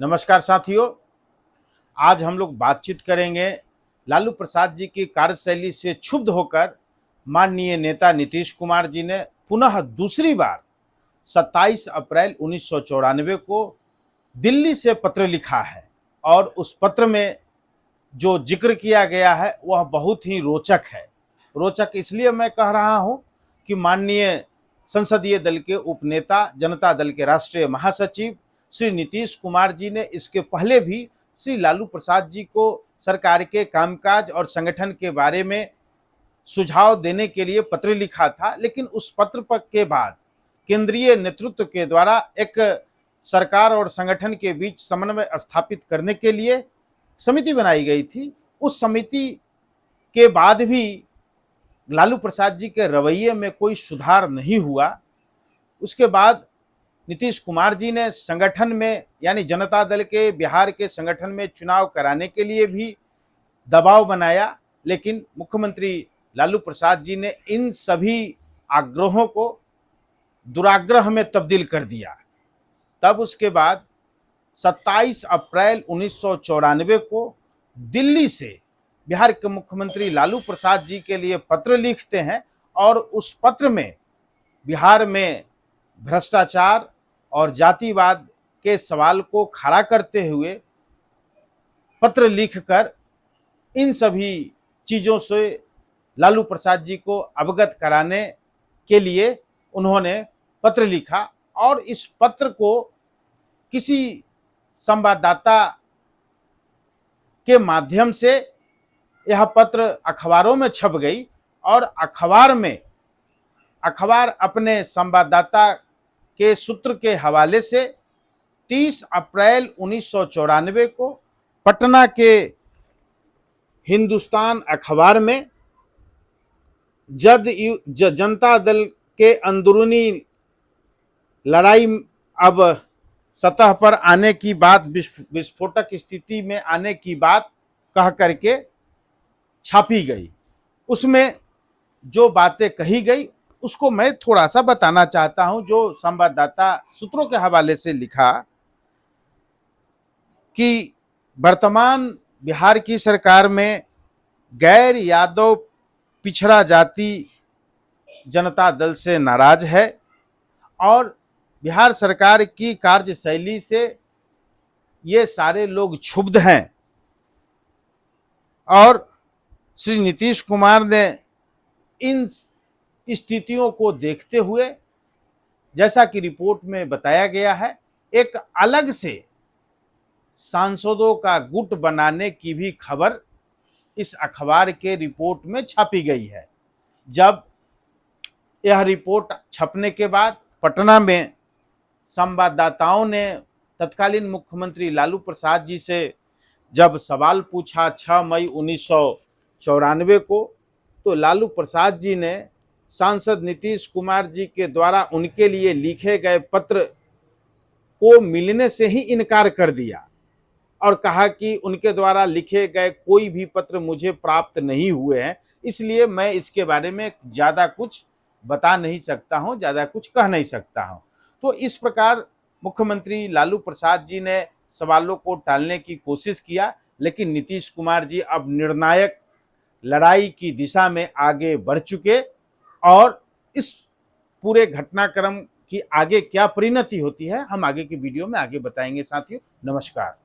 नमस्कार साथियों, आज हम लोग बातचीत करेंगे लालू प्रसाद जी की कार्यशैली से क्षुब्ध होकर माननीय नेता नीतीश कुमार जी ने पुनः दूसरी बार 27 अप्रैल 1994 को दिल्ली से पत्र लिखा है और उस पत्र में जो जिक्र किया गया है वह बहुत ही रोचक है। रोचक इसलिए मैं कह रहा हूं कि माननीय संसदीय दल के उपनेता, जनता दल के राष्ट्रीय महासचिव श्री नीतीश कुमार जी ने इसके पहले भी श्री लालू प्रसाद जी को सरकार के कामकाज और संगठन के बारे में सुझाव देने के लिए पत्र लिखा था, लेकिन उस पत्र के बाद केंद्रीय नेतृत्व के द्वारा एक सरकार और संगठन के बीच समन्वय स्थापित करने के लिए समिति बनाई गई थी। उस समिति के बाद भी लालू प्रसाद जी के रवैये में कोई सुधार नहीं हुआ। उसके बाद नीतीश कुमार जी ने संगठन में यानी जनता दल के बिहार के संगठन में चुनाव कराने के लिए भी दबाव बनाया, लेकिन मुख्यमंत्री लालू प्रसाद जी ने इन सभी आग्रहों को दुराग्रह में तब्दील कर दिया। तब उसके बाद 27 अप्रैल 1994 को दिल्ली से बिहार के मुख्यमंत्री लालू प्रसाद जी के लिए पत्र लिखते हैं और उस पत्र में बिहार में भ्रष्टाचार और जातिवाद के सवाल को खड़ा करते हुए पत्र लिखकर इन सभी चीज़ों से लालू प्रसाद जी को अवगत कराने के लिए उन्होंने पत्र लिखा और इस पत्र को किसी संवाददाता के माध्यम से यह पत्र अखबारों में छप गई और अखबार अपने संवाददाता के सूत्र के हवाले से 30 अप्रैल 1994 को पटना के हिंदुस्तान अखबार में जनता दल के अंदरूनी लड़ाई अब सतह पर आने की बात, विस्फोटक स्थिति में आने की बात कह करके छापी गई। उसमें जो बातें कही गई उसको मैं थोड़ा सा बताना चाहता हूं। जो संवाददाता सूत्रों के हवाले से लिखा कि वर्तमान बिहार की सरकार में गैर यादव पिछड़ा जाति जनता दल से नाराज है और बिहार सरकार की कार्यशैली से ये सारे लोग क्षुब्ध हैं और श्री नीतीश कुमार ने इन स्थितियों को देखते हुए, जैसा कि रिपोर्ट में बताया गया है, एक अलग से सांसदों का गुट बनाने की भी खबर इस अखबार के रिपोर्ट में छापी गई है। जब यह रिपोर्ट छपने के बाद पटना में संवाददाताओं ने तत्कालीन मुख्यमंत्री लालू प्रसाद जी से जब सवाल पूछा 6 मई 1994 को, तो लालू प्रसाद जी ने सांसद नीतीश कुमार जी के द्वारा उनके लिए लिखे गए पत्र को मिलने से ही इनकार कर दिया और कहा कि उनके द्वारा लिखे गए कोई भी पत्र मुझे प्राप्त नहीं हुए हैं, इसलिए मैं इसके बारे में ज़्यादा कुछ बता नहीं सकता हूं, ज़्यादा कुछ कह नहीं सकता हूं। तो इस प्रकार मुख्यमंत्री लालू प्रसाद जी ने सवालों को टालने की कोशिश किया, लेकिन नीतीश कुमार जी अब निर्णायक लड़ाई की दिशा में आगे बढ़ चुके और इस पूरे घटनाक्रम की आगे क्या परिणति होती है हम आगे की वीडियो में आगे बताएंगे। साथियों, नमस्कार।